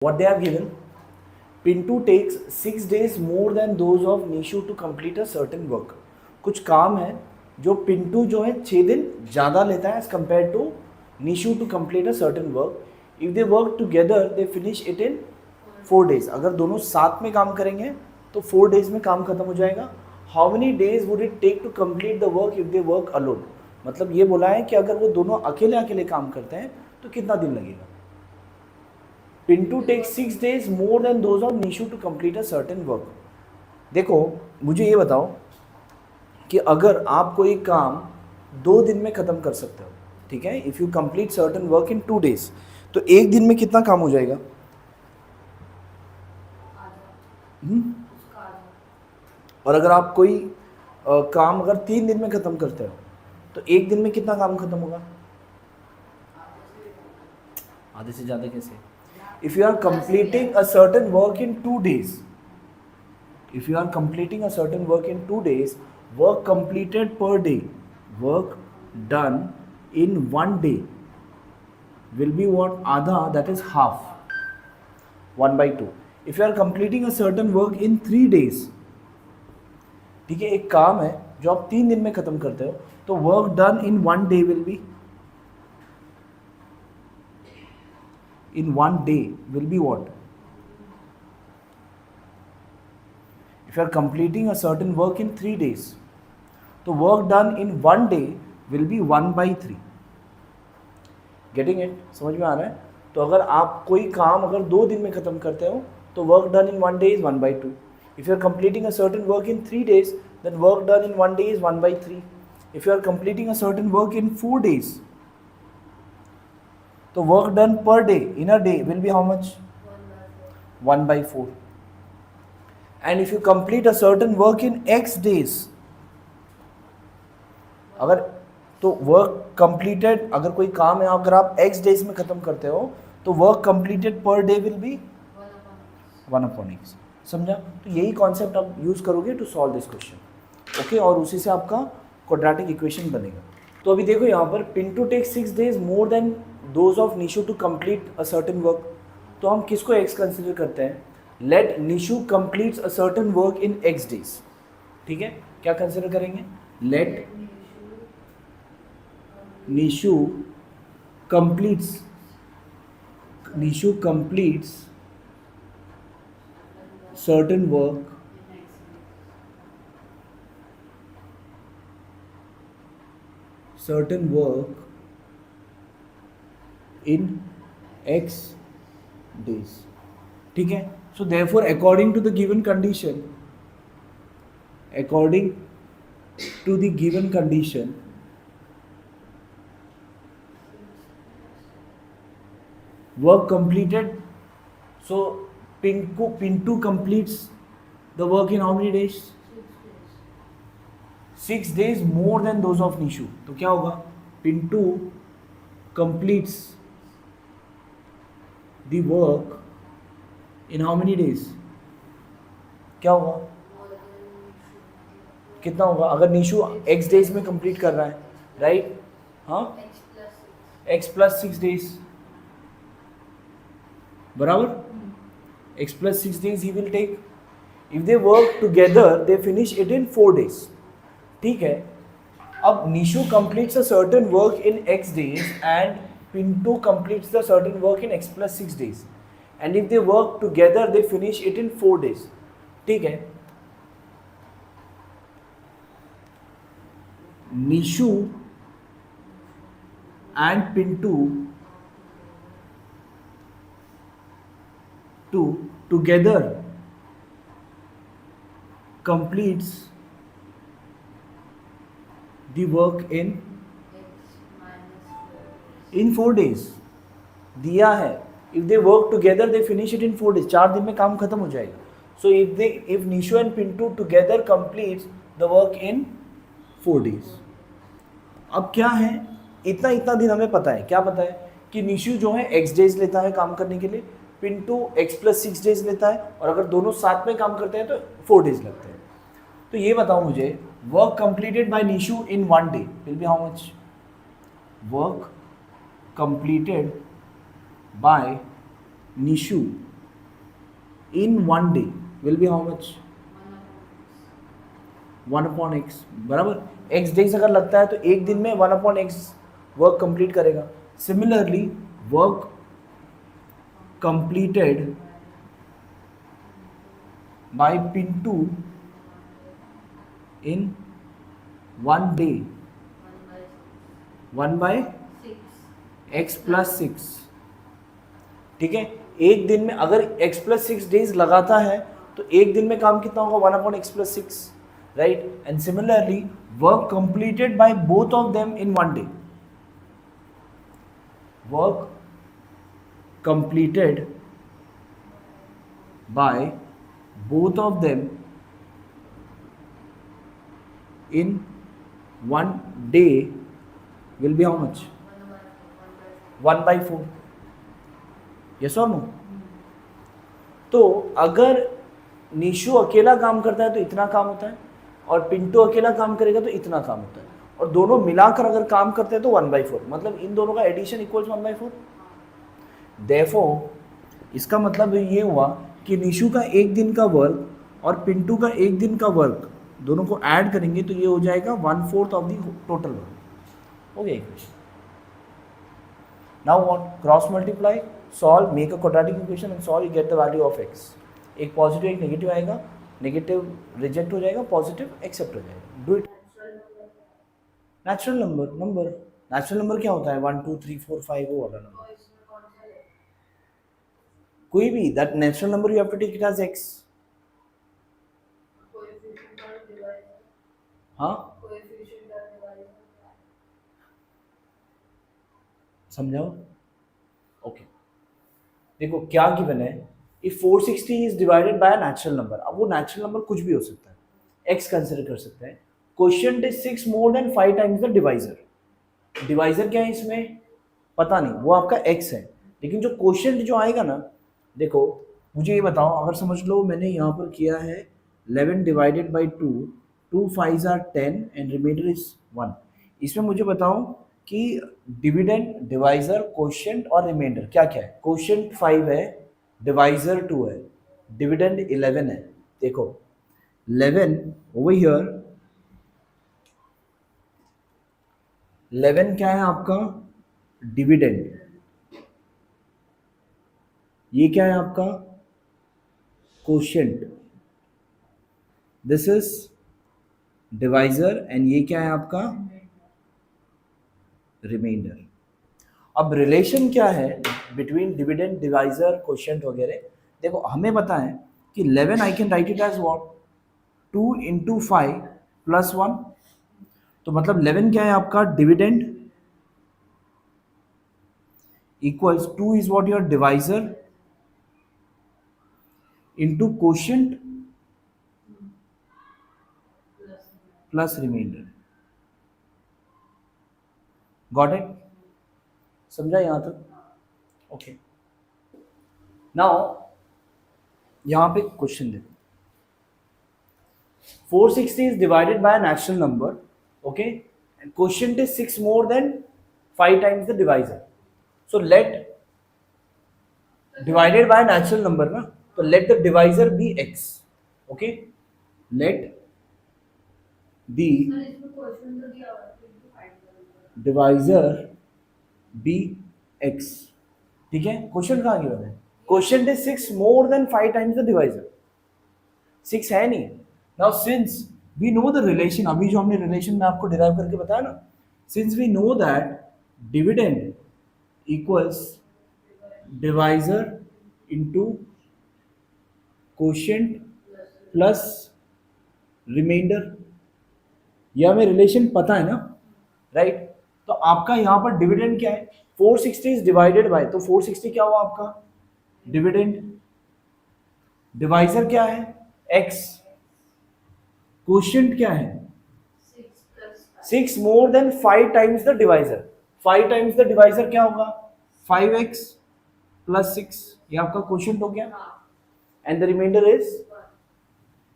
What they have given, Pintu takes 6 days more than those of Nishu to complete a certain work. कुछ काम है जो पिंटू जो है 6 दिन ज़्यादा लेता है as compared to Nishu to complete a certain work. If they work together, they finish it in 4 days. अगर दोनों साथ में काम करेंगे तो 4 days में काम खत्म हो जाएगा. How many days would it take to complete the work if they work alone? मतलब ये बोला है कि अगर वो दोनों अकेले अकेले काम करते हैं तो कितना दिन लगेगा. Pintu takes 6 days more than those of Nishu to complete a certain work. देखो मुझे ये बताओ कि अगर आप कोई काम 2 दिन में ख़त्म कर सकते हो, ठीक है, if you complete certain work in 2 days, तो एक दिन में कितना काम हो जाएगा? और अगर आप कोई काम अगर 3 दिन में ख़त्म करते हो तो एक दिन में कितना काम खत्म होगा? आधे से ज़्यादा कैसे? If you are completing a certain work in 2 days, if you are completing a certain work in 2 days, work completed per day, work done in 1 day will be what? Adha, that is half, 1/2. If you are completing a certain work in 3 days, ठीक है, एक काम है जो आप 3 दिन में खत्म करते हो तो work done in 1 day will be in 1 day will be what? If you are completing a certain work in 3 days, तो work done in 1 day will be 1/3. Getting it? समझ में आ रहा है? तो अगर आप कोई काम अगर 2 दिन में ख़त्म करते हो तो work done in 1 day is 1/2. If you are completing a certain work in 3 days, then work done in 1 day is 1/3. If you are completing a certain work in 4 days, तो work done per day in a day will B how much? 1/4. And if you complete a certain work in x days, अगर तो work completed, अगर कोई काम है अगर आप x days में खत्म करते हो तो work completed per day will be 1/x. समझा? तो यही कॉन्सेप्ट आप यूज करोगे to solve this question. Okay, और उसी से आपका क्वाड्रेटिक इक्वेशन बनेगा. तो अभी देखो यहाँ पर Pintu takes 6 days more than those of Nishu to complete a certain work. तो हम किसको x कंसिडर करते हैं? Let Nishu completes a certain work in x days. ठीक है, क्या कंसिडर करेंगे? Let Nishu completes certain work in x days. ठीक है, so therefore according to the given condition, work completed, so Pintu completes the work in how many days? 6 days more than those of Nishu. तो क्या होगा? Pintu completes the work in how many days? क्या होगा? कितना होगा? अगर Nishu x days में complete कर रहा है, राइट? हाँ, x plus 6 days, बराबर? x plus 6 days he will take. If they work together, they finish it in 4 days. ठीक है, अब Nishu completes a certain work in x days and Pintu completes the certain work in x plus 6 days. And if they work together, they finish it in 4 days. ठीक है, Nishu and Pintu together completes the work in 4 days. दिया है, if they work together they finish it in 4 days. 4 दिन में काम खत्म हो जाएगा. So if Nishu and Pintu together completes the work in 4 days. अब क्या है, इतना दिन हमें पता है. क्या पता है? कि निशु जो है x डेज लेता है काम करने के लिए, पिंटू x plus 6 डेज लेता है, और अगर दोनों साथ में काम करते हैं तो 4 डेज लगते हैं. तो ये बताओ मुझे, work completed by Nishu in 1 day will be how much? Work completed by Nishu in one day will B how much? 1/x, बराबर। x डेज अगर लगता है तो एक दिन में 1/x वर्क कंप्लीट करेगा। Similarly work completed by Pintu in one day 1/x+6, ठीक है। एक दिन में अगर x+6 डेज लगाता है तो एक दिन में काम कितना होगा? 1/x+6, right. And similarly work completed by both of them in one day, work completed by both of them in one day will be how much? 1/4, yes or no? तो अगर निशु अकेला काम करता है तो इतना काम होता है, और पिंटू अकेला काम करेगा तो इतना काम होता है, और दोनों मिलाकर अगर काम करते हैं तो 1/4, मतलब इन दोनों का एडिशन इक्वल्स 1/4। देयरफॉर इसका मतलब ये हुआ कि निशु का एक दिन का वर्क और पिंटू का एक दिन का वर्क दोनों को ऐड करेंगे तो ये हो जाएगा 1/4 of the total work. Okay, equation. Now what? Cross multiply, solve, make a quadratic equation and solve. You get the value of x. एक पॉजिटिव एक नेगेटिव आएगा, नेगेटिव रिजेक्ट हो जाएगा, पॉजिटिव एक्सेप्ट हो जाएगा। Do it. नेचुरल नंबर क्या होता है? 1 2 3 4 5 वो वाला नंबर, कोई भी। That natural number you have to take it as x। हाँ, समझाओ। ओके, देखो क्या गिवन है, if 460 is divided by natural number. अब वो नेचुरल नंबर कुछ भी हो सकता है, x कंसिडर कर सकते हैं। Quotient is 6 more than 5 times the divisor. Divisor क्या है इसमें पता नहीं, वो आपका x है, लेकिन जो क्वोशिएंट जो आएगा ना, देखो मुझे ये बताओ, अगर समझ लो मैंने यहाँ पर किया है 11 divided by 2, 2 5 are 10 and remainder is 1। इसमें मुझे बताओ कि डिविडेंड, डिवाइजर, क्वोशिएंट और रिमाइंडर क्या क्या है। क्वोशिएंट 5 है, डिवाइजर 2 है, डिविडेंड 11 है। देखो 11 ओवर हियर, 11 क्या है आपका? डिविडेंड। ये क्या है आपका? Quotient. This is divisor and ये क्या है आपका? रिमाइंडर। अब रिलेशन क्या है बिटवीन डिविडेंड, डिवाइजर, क्वोशिएंट वगैरह? देखो हमें पता है कि 11 I can write it as what? 2 × 5 + 1। तो मतलब 11 क्या है आपका? Dividend equals 2 is what? Your divisor into quotient plus remainder. Got it? समझा यहां तक? ओके, नाउ यहां पे क्वेश्चन देखो, 460 is divided by a natural number, okay, and quotient is 6 more than 5 times the divisor. So let divided by a natural number na, so let the divisor be x, okay, let the divisor be x, ठीक है। Question कहाँ given है? Question is 6 more than 5 times the divisor, 6 है नहीं। Now since we know the relation, अभी जो हमने relation में आपको डिराइव करके बताया ना, since we know that dividend equals divisor into quotient plus remainder, यह हमें रिलेशन पता है ना, राइट। तो आपका यहां पर डिविडेंड क्या है? 460 इज डिवाइडेड बाय, तो 460 क्या हुआ आपका? डिविडेंड। डिवाइजर क्या है? x। क्वोशिएंट क्या है? 6 more than 5 times the divisor. 5 times the divisor क्या होगा? 5x + 6, ये आपका क्वोशिएंट हो गया, and the remainder is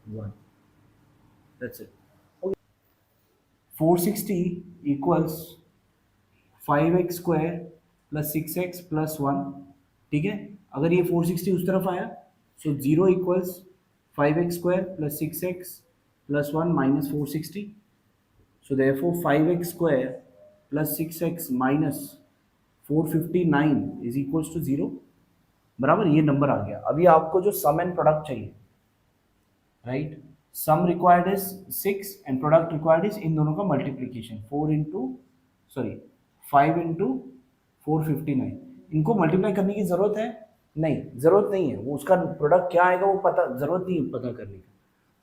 1। That's it. 460 equals 5x² + 6x + 1, ठीक है। अगर ये 460 उस तरफ आया So 0 equals 5x square plus 6x plus 1 minus 460. So therefore 5x square plus 6x minus 459 is equals to 0. बराबर, ये नंबर आ गया. अभी आपको जो सम एंड प्रोडक्ट चाहिए, right, sum required is 6 and product required is इन दोनों का मल्टीप्लीकेशन 5 इंटू 459. इनको मल्टीप्लाई करने की जरूरत है नहीं, जरूरत नहीं है, वो उसका प्रोडक्ट क्या आएगा वो पता, जरूरत नहीं है पता करने की,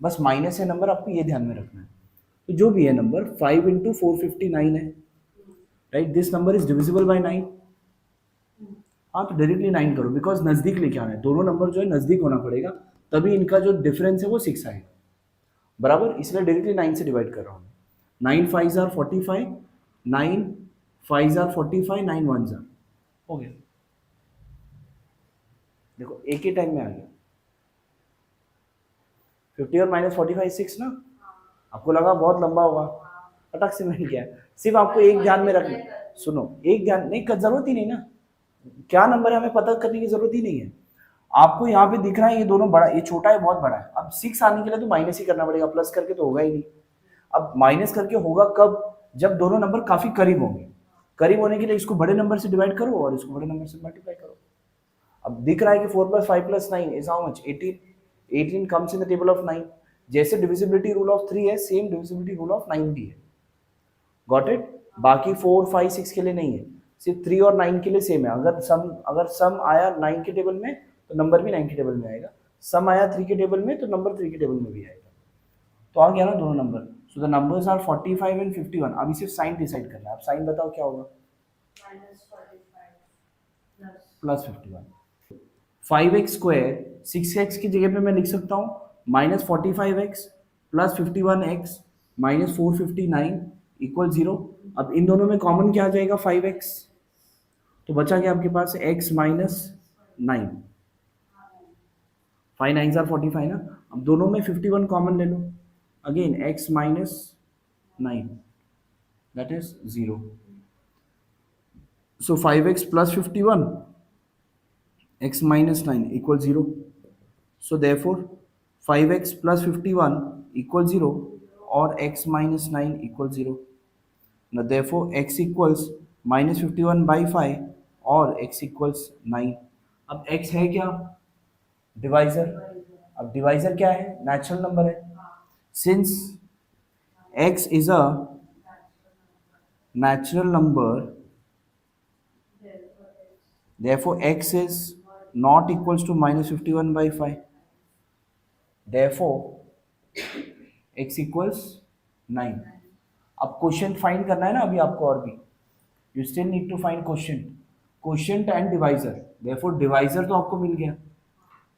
बस माइनस है नंबर, आपको ये ध्यान में रखना है. तो जो भी है नंबर 5 इंटू 459 है, right, this number is divisible by 9. हाँ, तो डायरेक्टली 9 करो, बिकॉज नज़दीक लेके आना है, दोनों नंबर जो है नज़दीक होना पड़ेगा, तभी इनका जो डिफरेंस है वो 6 आएगा. बराबर, इसलिए डायरेक्टली 9 से डिवाइड कर रहा हूँ. 9 5 आर 45, 9 5 आर 45, 9 1 आर, हो गया. देखो एक ही टाइम में आ गया. 50 और माइनस 45 6 ना. आपको लगा बहुत लंबा होगा, फटक से मिल गया. सिर्फ आपको एक ध्यान में रखना, सुनो, एक ध्यान नहीं, जरूरत ही नहीं ना, क्या नंबर है हमें पता करने की जरूरत ही नहीं है. आपको यहाँ पे दिख रहा है ये दोनों बड़ा, ये छोटा है, बहुत बड़ा है. अब 6 आने के लिए तो माइनस ही करना पड़ेगा, प्लस करके तो होगा ही नहीं. अब माइनस करके होगा कब, जब दोनों नंबर काफी करीब होंगे. करीब होने के लिए इसको बड़े नंबर से डिवाइड करो और इसको बड़े नंबर से मल्टीप्लाई करो. अब दिख रहा है कि 4 + 5 + 9 is how much, 18. 18 comes in the table of 9. जैसे डिविजिबिलिटी रूल ऑफ 3 है, सेम डिविजिबिलिटी रूल ऑफ 9 भी है. Got it. बाकी 4 5 6 के लिए नहीं है, सिर्फ 3 और 9 के लिए सेम है. अगर सम आया 9 के टेबल में तो नंबर भी 9 के टेबल में आएगा, सम आया 3 के टेबल में तो नंबर 3 के टेबल में भी आएगा. तो आ गया ना दोनों number. So the numbers are 45 and 51. अभी सिर्फ साइन डिसाइड करना है. अब साइन बताओ क्या होगा, प्लस 51. 5x स्क्वायर 6x की जगह पे मैं लिख सकता हूँ -45x plus 51x minus 459 equal 0. अब इन दोनों में कॉमन क्या आ जाएगा, 5x, तो बचा क्या आपके पास x माइनस 9. 5 9 आर 45 ना. अब दोनों में 51 कॉमन ले लो, again x minus 9, that is 0. So 5x plus 51 x minus 9 equals 0. So therefore 5x plus 51 equals 0 or x minus 9 equals 0. Now therefore x equals minus 51 by 5 or x equals 9. अब x है क्या, divisor. अब divisor क्या है, natural number है. Since x is a natural number, therefore x is not equals to minus 51 by 5. Therefore x equals 9. अब question find करना है ना अभी आपको, और भी you still need to find question and divisor. Therefore divisor तो आपको मिल गया,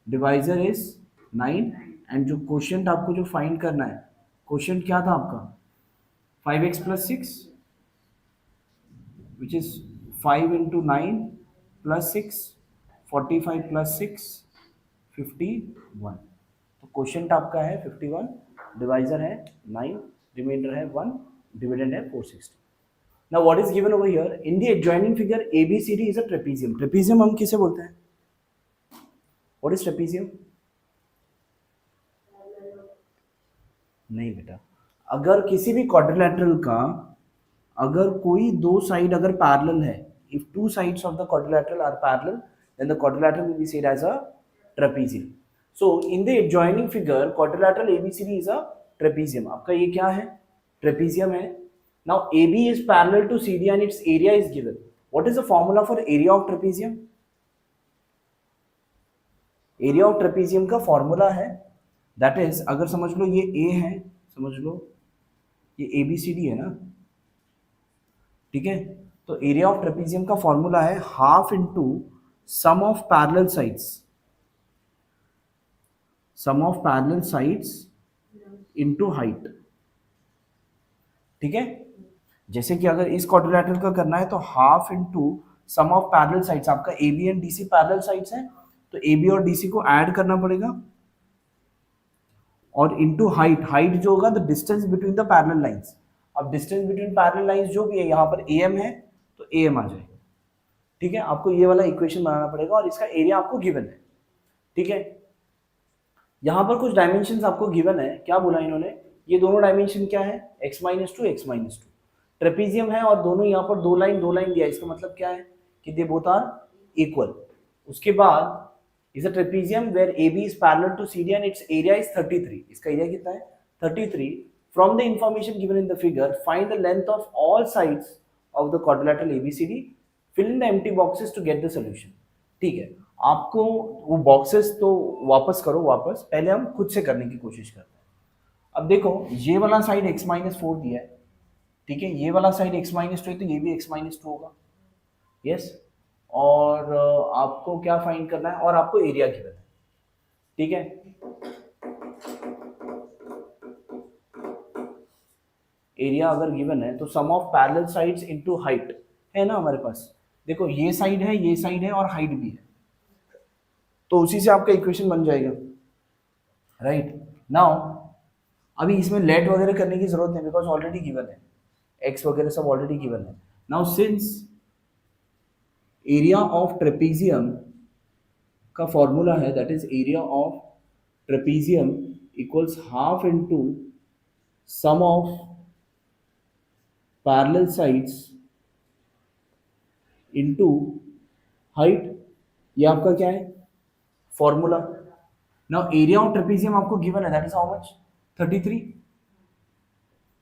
डिवाइजर इज 9 एंड जो क्वेश्चन आपको जो फाइंड करना है, क्वेश्चन क्या था आपका 5x plus 6 which is 5 into 9 plus 6 45 plus 6 51. तो क्वेश्चन आपका है 51, डिवाइजर है 9, रिमाइंडर है 1, डिविडेंड है 460. Now what is given over here in the adjoining figure, ABCD is a trapezium. Trapezium हम किसे बोलते हैं, व्हाट इज ट्रेपीजियम? नहीं बेटा, अगर किसी भी क्वाड्रिलैटरल का अगर कोई दो साइड अगर पैरेलल है, if two sides of the quadrilateral are parallel, then the quadrilateral will be said as a trapezium. So in the adjoining figure, quadrilateral ABCD is a trapezium. आपका ये क्या है, trapezium है. Now AB is parallel to CD and its area is given. What is the formula for area of trapezium? Area of trapezium का formula है, that is, अगर समझ लो ये A है, समझ लो ये ABCD है ना, ठीक है. तो एरिया ऑफ ट्रेपीजियम का फॉर्मूला है half into sum of parallel sides, sum of parallel sides into height. ठीक है, जैसे कि अगर इस क्वाड्रिलैटरल का करना है तो half into sum of parallel sides, आपका AB and DC parallel sides हैं तो AB और DC को ऐड करना पड़ेगा, और इंटू हाइट, हाइट जो होगा the distance between the parallel lines. अब डिस्टेंस बिटवीन पैरेलल लाइंस जो भी है, यहाँ पर AM है तो AM आ जाएगा. ठीक है, आपको ये वाला इक्वेशन बनाना पड़ेगा और इसका एरिया आपको गिवन है. ठीक है, यहाँ पर कुछ डायमेंशन आपको गिवन है, क्या बोला इन्होंने, ये दोनों डायमेंशन क्या है, x-2 x-2 ट्रेपीजियम है और दोनों यहाँ पर दो लाइन दिया है, इसका मतलब क्या है कि दे बोथ आर इक्वल। उसके बाद is a trapezium where AB is parallel to CD and its area is 33, इसका एरिया कितना है 33। From the information given in the figure find the length of all sides of the quadrilateral ABCD, fill in the empty boxes to get the solution. ठीक है, आपको वो boxes तो वापस करो, वापस पहले हम खुद से करने की कोशिश करते हैं। अब देखो ये वाला साइड x-4 दिया है, ठीक है, ये वाला साइड x-2 है तो ये भी x-2 होगा, यस। और आपको क्या फाइंड करना है, और आपको एरिया गिवन है, ठीक है। एरिया अगर गिवन है तो sum of parallel sides into height है ना हमारे पास, देखो ये साइड है, ये साइड है और हाइट भी है, तो उसी से आपका इक्वेशन बन जाएगा, राइट। नाउ अभी इसमें लेट वगैरह करने की जरूरत नहीं, बिकॉज ऑलरेडी गिवन है, एक्स वगैरह सब ऑलरेडी गिवन है। Now since area of trapezium का फॉर्मूला है that is area of trapezium equals half into sum of parallel sides into height, ये आपका क्या है formula. Now area of trapezium आपको गिवन है that is how much 33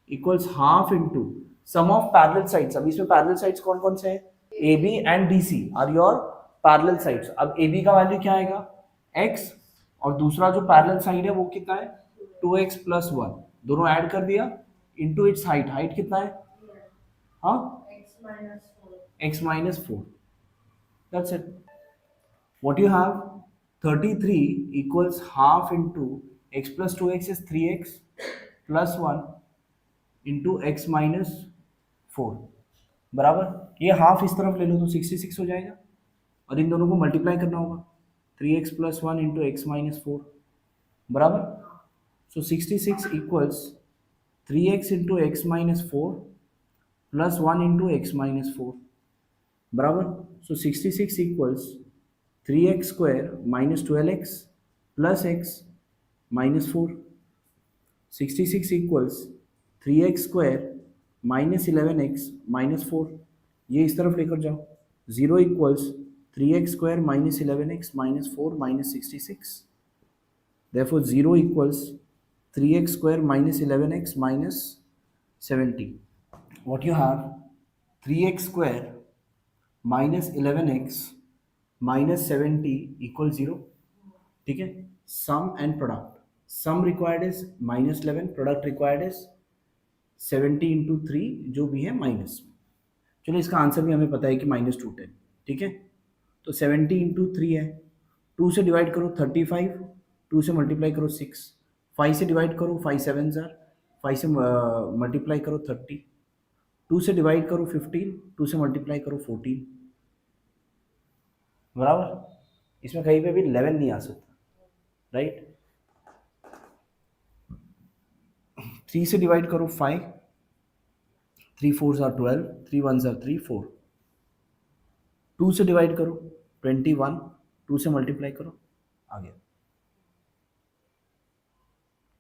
equals half into sum of parallel sides. अब इसमें parallel sides कौन कौन से हैं, AB and DC are your parallel sides. अब AB का वैल्यू क्या आएगा x, और दूसरा जो पैरेलल साइड है वो कितना है 2x प्लस 1, दोनों ऐड कर दिया इनटू इट्स हाइट, हाइट कितना है, हाँ x-4, that's it. What you have 33 equals half into x plus 2x is 3x plus 1 into x minus 4 बराबर, ये हाफ इस तरफ ले लो तो 66 हो जाएगा, और इन दोनों को मल्टीप्लाई करना होगा 3x plus 1 into x minus 4 बराबर। सो 66 equals 3x into x minus 4 plus 1 into x minus 4 बराबर। सो 66 equals 3x square minus 12x plus x minus 4, 66 equals 3x square minus 11x minus 4, ये इस तरफ लेकर जाओ, 0 equals 3x square minus 11x minus 4 minus 66, therefore 0 equals 3x square minus 11x minus 70. What you have 3x square minus 11x minus 70 equal 0, ठीक है। Sum and product, sum required is minus 11, product required is 70 into 3 जो भी है minus में। चलो इसका answer भी हमें पता है कि माइनस 210, ठीक है। तो 70 इंटू 3 है, 2 से डिवाइड करो 35, 2 से मल्टीप्लाई करो 6, 5 से डिवाइड करो 5 7 जार, 5 से मल्टीप्लाई करो 30, 2 से डिवाइड करो 15, 2 से मल्टीप्लाई करो 14 बराबर। इसमें कहीं पे भी 11 नहीं आ सकता, राइट। 3 से डिवाइड करो 5, 3 4s are 12, 3 1s are 3 4, 2 से डिवाइड करो 21, 2 से मल्टीप्लाई करो, आ गया,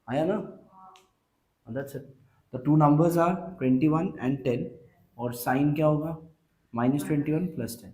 आया ना, that's it. The two numbers are 21 and 10, और साइन क्या होगा -21 + 10,